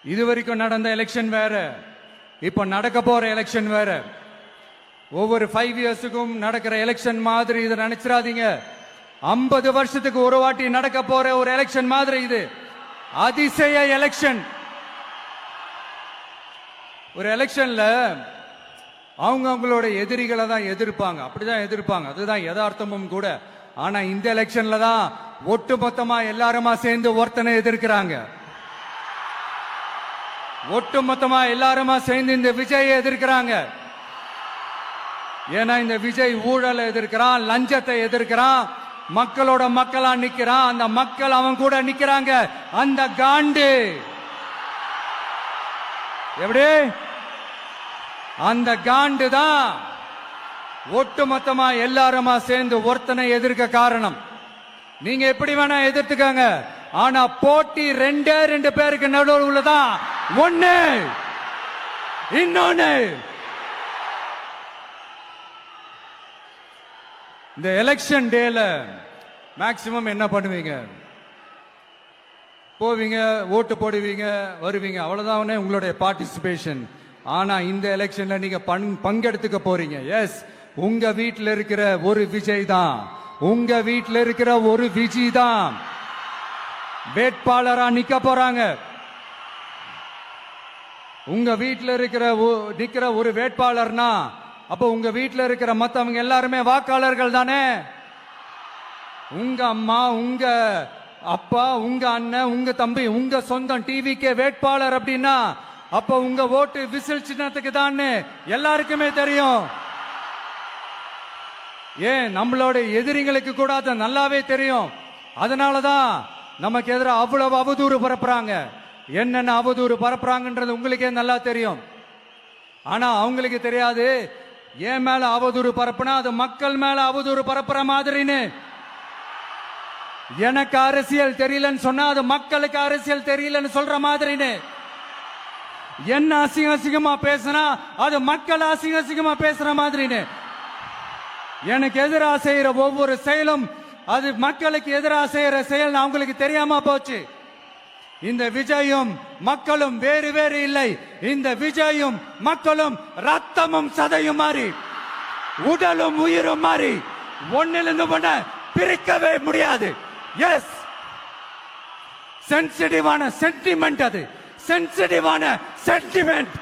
இது வரைக்கும் நடந்த எலெக்ஷன் வேற, இப்ப நடக்க போற எலெக்ஷன் வேற. ஒவ்வொரு 5 இயர்ஸுக்கும் நடக்கிற எலெக்ஷன் மாதிரி இதை நினைச்சிடாதீங்க. 50 வருஷத்துக்கு ஒரு வாட்டி நடக்க போற ஒரு எலெக்ஷன் மாதிரி இது. அதிசய எலெக்ஷன். ஒரு எலெக்ஷன்ல அவங்களோட எதிரிகளை தான் எதிர்ப்பாங்க, அப்படிதான் எதிர்ப்பாங்க, அதுதான் யதார்த்தமும் கூட. ஆனா இந்த எலெக்ஷன்ல தான் ஒட்டுமொத்தமா எல்லாருமா சேர்ந்து ஒருத்தனை எதிர்க்கிறாங்க. ஒட்டுமொத்தமா எல்லாருமா சேர்ந்து இந்த விஜயை எதிர்க்கிறாங்க. ஏன்னா இந்த விஜய் ஊழலை எதிர்க்கிறான், லஞ்சத்தை எதிர்க்கிறான், மக்களோட மக்களா நிக்கிறான். அந்த மக்கள் அவன் கூட நிக்கிறாங்க. அந்த காண்டு எப்படி அந்த காண்டு தான் ஒட்டுமொத்தமா எல்லாருமா சேர்ந்து ஒருத்தனை எதிர்க்க காரணம். நீங்க எப்படி வேணா எதிர்த்துக்காங்க, ஆனா போட்டி 2 பேருக்கு நடுவில் உள்ளதான். ஒண்ணு இன்னொன்னு. இந்த எலெக்ஷன் டேல மேக்சிமம் என்ன பண்ணுவீங்க? போவீங்க, ஓட்டு போடுவீங்க, வருவீங்க, அவ்வளவுதான் உங்களுடைய பார்ட்டிசிபேஷன். ஆனா இந்த எலெக்ஷன்ல நீங்க பங்கெடுத்துக்க போறீங்க. எஸ், உங்க வீட்டில் இருக்கிற ஒரு விஜய் தான், உங்க வீட்டில் இருக்கிற ஒரு விஜய் தான் வேட்பாளரா நிக்க போறாங்க. உங்க வீட்டில் நிக்கிற ஒரு வேட்பாளர்னா அப்ப உங்க வீட்டில் இருக்கிற மத்தவங்க எல்லாருமே வாக்காளர்கள் தானே. உங்க அம்மா, உங்க அப்பா, உங்க அண்ணன், உங்க தம்பி, உங்க சொந்தம் டிவிக்கே வேட்பாளர் அப்படின்னா அப்ப உங்க ஓட்டு விசில் சின்னத்துக்கு தான் எல்லாருக்குமே தெரியும். ஏன், நம்மளோட எதிரிங்களுக்கு கூட அது நல்லாவே தெரியும். அதனாலதான் நமக்கு எதிராக அவ்வளவு அவதூறு பரப்புறாங்க. என்னென்ன அவதூறு பரப்புறாங்கன்றது உங்களுக்கே நல்லா தெரியும். ஆனா அவங்களுக்கு தெரியாது, ஏன் மேல அவதூறு பரப்புனா அது மக்கள் மேல அவதூறு பரப்புற மாதிரின்னு. எனக்கு அரசியல் தெரியலன்னு சொன்னா அது மக்களுக்கு அரசியல் தெரியலன்னு சொல்ற மாதிரின்னு. என்ன அசிங்கமா பேசினா அது மக்கள் அசிங்கமா பேசுற மாதிரின்னு. எனக்கு எதிராக செய்யற ஒவ்வொரு செயலும் அது மக்களுக்கு எதிராக செய்யற செயல் அவங்களுக்கு தெரியாம போச்சு. இந்த விஜயும் மக்களும் வேறு வேறு இல்லை. இந்த விஜயும் மக்களும் ரத்தமும் சதையும் மாறி, உடலும் உயிரும் மாறி, ஒன்னிலிருந்து ஒண்ண பிரிக்கவே முடியாது. எஸ், சென்சிட்டிவான சென்டிமெண்ட், அது சென்சிட்டிவான சென்டிமெண்ட்.